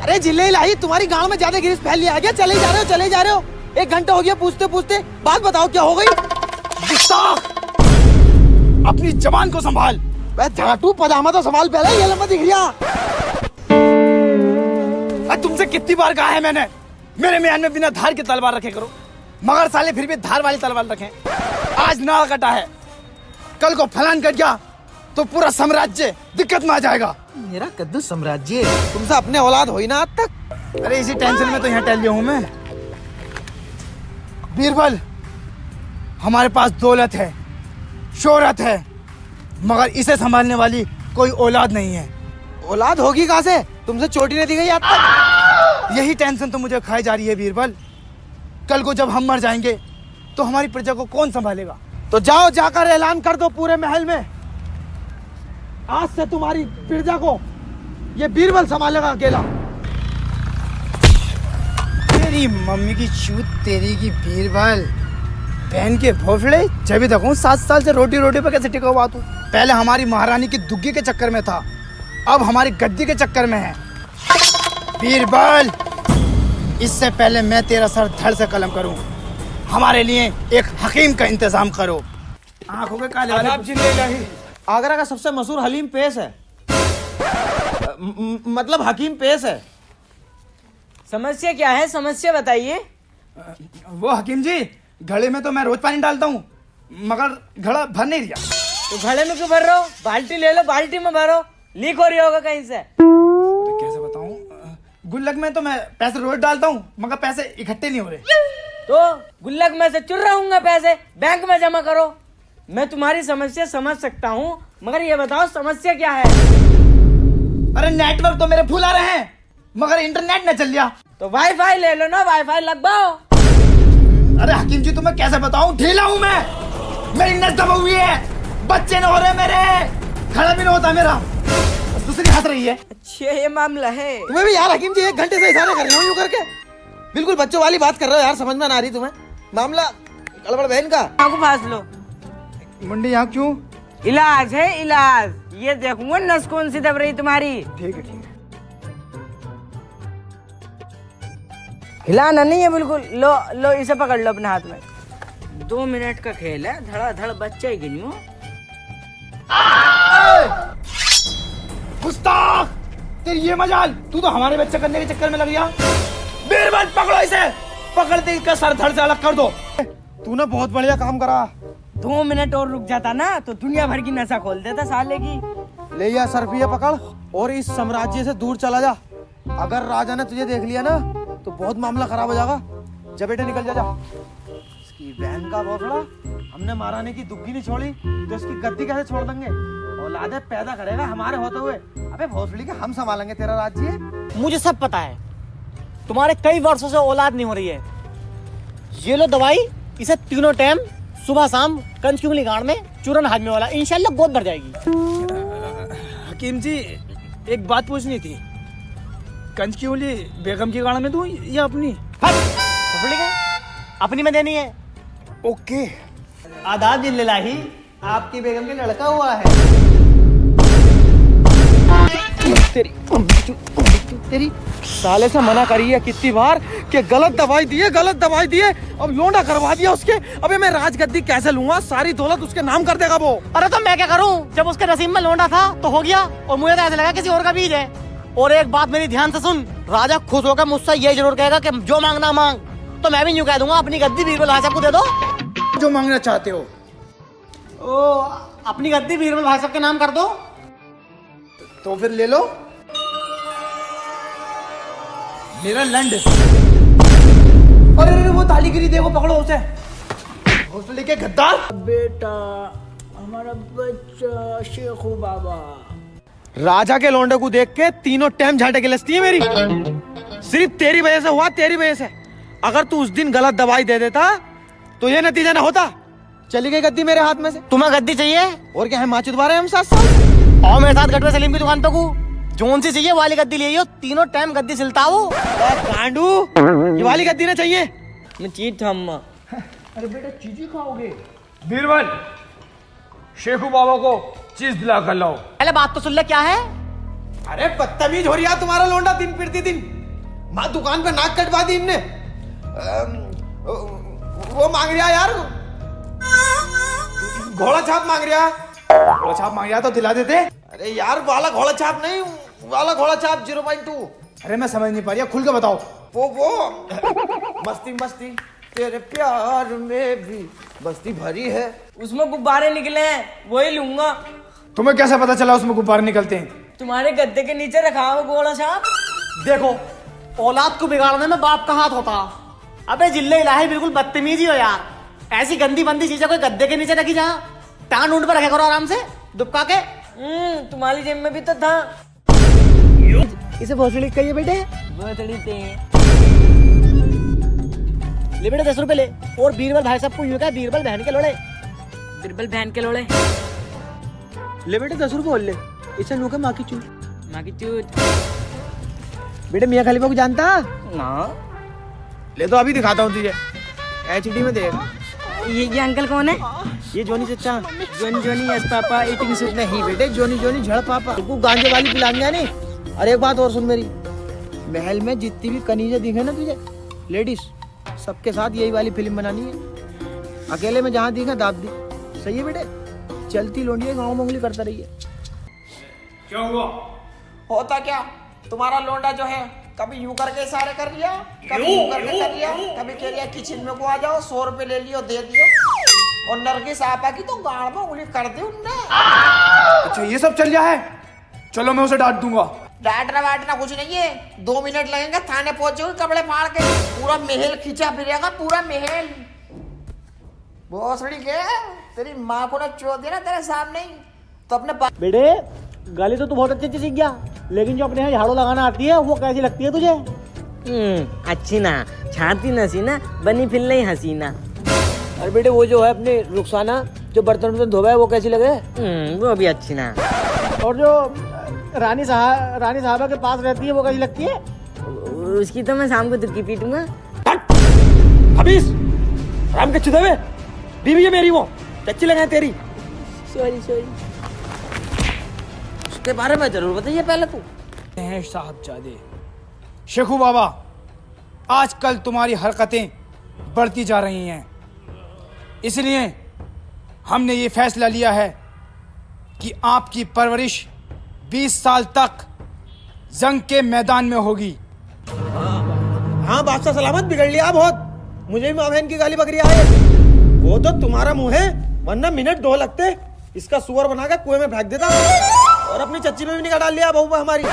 अरे जिले इलाही, तुम्हारी गांव में ज्यादा गिरिश फैल लिया गया। चले जा रहे हो। 1 घंटा हो गया पूछते पूछते। बात बताओ क्या हो गई? अपनी जबान को संभाल। झाटू पजामा तो संभाल पहले, ये लंबा दिख गया। तुमसे कितनी बार कहा है मैंने, मेरे म्यान में बिना धार की तलवार रखे करो, मगर साले फिर भी धार वाली तलवार रखें। आज नाल कटा है, कल को फलान कट गया तो पूरा साम्राज्य दिक्कत में आ जाएगा। मेरा कद्दू साम्राज्य, तुमसे अपने औलाद हुई ना आज तक। अरे इसी टेंशन में तो यहाँ टहल लिया हूँ मैं। बीरबल, हमारे पास दौलत है, शोहरत है, मगर इसे संभालने वाली कोई औलाद नहीं है। औलाद होगी कहाँ से? तुमसे चोटी नहीं दी गई आज तक। यही टेंशन तो मुझे खाई जा रही है बीरबल। कल को जब हम मर जाएंगे तो हमारी प्रजा को कौन संभालेगा? तो जाओ, जाकर ऐलान कर दो पूरे महल में, आज से तुम्हारी प्रजा को ये बीरबल संभालेगा अकेला। तेरी मम्मी की चूत तेरी की बीरबल, बहन के भोफड़े। जब भी देखूं 7 साल से रोटी पे कैसे टिका हुआ तू। पहले हमारी महारानी की दुग्गी के चक्कर में था, अब हमारी गद्दी के चक्कर में है। बीरबल, इससे पहले मैं तेरा सर धड़ से कलम करूं, हमारे लिए एक हकीम का इंतजाम करो। आंखों के काले वाले। आगरा का सबसे मशहूर हलीम पेश है, मतलब हकीम पेश है। समस्या क्या है? समस्या बताइए। वो हकीम जी, घड़े में तो मैं रोज पानी डालता हूँ, मगर घड़ा भर नहीं दिया। तो घड़े में क्यों भर रहे हो? बाल्टी ले लो, बाल्टी में भरो, लीक हो रही होगा कहीं से। कैसे बताऊँ, गुल्लक में तो मैं पैसे रोज डालता हूँ, मगर पैसे इकट्ठे नहीं हो रहे। तो गुल्लक में से चुर रहूंगा पैसे, बैंक में जमा करो। मैं तुम्हारी समस्या समझ सकता हूँ, मगर ये बताओ समस्या क्या है? अरे नेटवर्क तो मेरे फुल आ रहे हैं, मगर इंटरनेट न चल लिया। तो वाईफाई ले लो ना, वाईफाई लगवाओ। अरे हकीम जी, तुम्हें कैसे बताऊं, ढीला हूं मैं, मेरी नस दबा हुई है, बच्चे न हो रहे मेरे, खड़ा भी न होता मेरा, दूसरी हंस रही है। अच्छा ये मामला है। तुम्हें भी यार हकीम जी 1 घंटे से इशारे कर रहे हो यूं करके, बिल्कुल बच्चों वाली बात कर रहे हो यार, समझ में ना आ रही तुम्हें। मामला गड़बड़ बहन का। आंखों फांस लो। मुंडी यहाँ क्यों? इलाज है इलाज, ये देखूंगा नस कौन सी दब रही तुम्हारी। ठीक है। हिलाना नहीं है बिल्कुल। लो इसे पकड़ लो अपने हाथ में। 2 मिनट का खेल है, धड़ाधड़ बच्चा ही गिनियो। गुस्ताख, तेरी ये मजाल, तू तो हमारे बच्चे करने के चक्कर में लग गया। बीरबल, पकड़ो इसे, पकड़ते इसका सर धड़ से अलग कर दो। तूने बहुत बढ़िया काम करा। 2 मिनट और रुक जाता ना तो दुनिया भर की नशा खोल देता साले की। ले या सरफिया पकड़ और इस साम्राज्य से दूर चला जा। अगर राजा ने तुझे देख लिया ना तो बहुत मामला खराब हो जाएगा। जा बेटे निकल जा। इसकी बहन का भोसड़ा, हमने महारानी की दुग्गी नहीं छोड़ी तो इसकी गद्दी कैसे छोड़ देंगे? औलादे पैदा करेगा हमारे होते हुए। अबे भोसड़ी के हम संभालेंगे तेरा राज्य। मुझे सब पता है, तुम्हारे कई वर्षों से औलाद नहीं हो रही है। ये लो दवाई, इसे तीनों टाइम सुबह शाम कंच की उंगली गाड़ में चूरन हाजमे वाला, इंशाल्लाह गोद भर जाएगी। हकीम जी, एक बात पूछनी थी, कंच की उंगली बेगम की गाड़ में दूं या अपनी? अपनी में देनी है। ओके। आदाब जिल्लाही, आपकी बेगम के लड़का हुआ है। तेरी साले से मना करी है कितनी बार कि गलत दवाई दिए, अब लोंडा करवा दिया उसके। अबे मैं राजगद्दी कैसे लूंगा? सारी दौलत उसके नाम कर देगा वो। अरे तो मैं क्या करूं, जब उसके नसीब में लौंडा था तो हो गया, और मुझे तो ऐसा लगा किसी और का बीज है। और एक बात मेरी ध्यान से सुन, राजा खुश होकर मुझसे ये जरूर कहेगा कि जो मांगना मांग, तो मैं भी यूं कह दूंगा अपनी गद्दी बीरबल भाई साहब को दे दो। जो मांगना चाहते हो। ओ, अपनी गद्दी बीरबल भाई साहब के नाम कर दो। तो फिर ले लो मेरा लंड। अरे वो ताली गिरी, देखो, पकड़ो उसे। हौसले के गद्दार। बेटा हमारा बच्चा शेखू बाबा। राजा के लौंडे को देख के तीनों टाइम झाटे के लस्ती है मेरी। सिर्फ तेरी वजह से हुआ, तेरी वजह से। अगर तू उस दिन गलत दवाई दे देता तो ये नतीजा ना होता। चली गई गद्दी मेरे हाथ में से। तुम्हें गद्दी चाहिए? और क्या है, माँ चुदवा हम 7 साल। और मेरे साथ गटवे सलीम की दुकान पे को जोन सी चाहिए वाली गद्दी ले आइयो, तीनों टाइम गद्दी सिलता वो। गांडू, ये वाली गद्दी ना चाहिए। मैं चीज था अम्मा। अरे बेटा, चीजी खाओगे? बीरबल, शेखू बाबा को चीज दिला कर लाओ। पहले बात तो सुन ले, क्या है? अरे बदतमीज हो रही है तुम्हारा लौंडा दिन प्रतिदिन। माँ दुकान पे नाक कटवा दी इनने। वो मांग रहा यार, घोड़ा छाप मांग रहा। घोड़ा छाप मांग रहा तो दिला देते। अरे यार वाला घोड़ा छाप नहीं, वाला घोड़ा छाप 0.2। अरे मैं समझ नहीं पा रही, खुल के बताओ। वो मस्ती मस्ती तेरे प्यार में भी मस्ती भरी है। उसमें गुब्बारे निकले हैं, वही लूंगा। तुम्हें कैसे पता चला उसमें गुब्बारे निकलते हैं? तुम्हारे गद्दे के नीचे रखा है वो घोड़ा छाप। देखो, औलाद को बिगाड़ने में बाप का हाथ होता। अबे जिल्ले इलाही बिल्कुल बदतमीजी हो यार। ऐसी गंदी बंदी चीजें कोई गद्दे के नीचे रखी जहाँ, टांग ऊंट पर रखे करो आराम से दुबका के। तुम्हारी जेब में भी तो था। इसे भोसड़ी कहिए बेटे। भोसड़ी थे। ले बेटे 10 रुपए ले। और बीरबल भाई साहब को यूं कहा, बीरबल बहन के लोड़े। बिरबल बहन के लोड़े। ले बेटे 10 रुपए और ले, इसे नुके माँ की चूत। माँ की चूत। बेटे मियाँ खलीफा को जानता? ना। ले तो अभी दिखाता हूँ तुझे, HD में देख। ये अंकल कौन है? ये जोनी चचा। Johnny Johnny yes papa eating suit. नहीं बेटे, जोनी जोनी झड़ पापा। तू गांजे वाली पिलाएंगे नहीं। और एक बात और सुन मेरी, महल में जितनी भी कनीजे दिखे ना तुझे लेडीज, सबके साथ यही वाली फिल्म बनानी है। अकेले में जहाँ दिखे दाब दी। सही है बेटे? चलती लोंडिया गाँव में उंगली करता रही है। क्या हुआ? होता क्या, तुम्हारा लोंडा जो है कभी यूं करके इशारे कर लिया, कभी यूं करके कर लिया, कभी कह लिया किचन में को आ जाओ, 100 रुपए ले लियो दे दियो। और नरगिस आपा की तो गाड़ में उंगली कर दी उनने। अच्छा ये सब चल रहा है, चलो मैं उसे डांट दूंगा। डांटना वाटना कुछ नहीं है, 2 मिनट लगेंगे, थाने पहुंचोगे कपड़े फाड़ के, पूरा महल खींचा फिरेगा, पूरा महल। भोसड़ी के तेरी माँ को ना चो दिया ना तेरे सामने ही, तो अपने बेटे गाली तो तू बहुत अच्छे से सीख गया, लेकिन जो अपने यहाँ झाड़ू लगाना आती है वो कैसी लगती है तुझे? अच्छी ना, छाती नसीना, बनी फिर नहीं हसीना। अरे बेटे वो जो है अपने रुखसाना जो बर्तन धोबा है वो कैसी लग रहा है? वो भी अच्छी ना। और जो रानी साहबा के पास रहती है वो कैसी लगती है? उसकी तो मैं शाम को दुखी पीटूंगा। हबीस राम के चुदे में बीवी है मेरी, वो अच्छी लगे तेरी। Sorry sorry. उसके बारे में जरूर बताइए पहले तू। साहबजादे शेखू बाबा, आजकल तुम्हारी हरकतें बढ़ती जा रही हैं, इसलिए हमने ये फैसला लिया है कि आपकी परवरिश 20 साल तक जंग के मैदान में होगी। हाँ बादशाह सलामत, बिगड़ लिया बहुत। मुझे भी माँ बहन की गाली बकरी आए। वो तो तुम्हारा मुंह है, वरना मिनट 2 लगते इसका सुअर बना के कुएं में फेंक देता और अपनी चच्ची में भी निकाल डाल लिया बहू हमारी।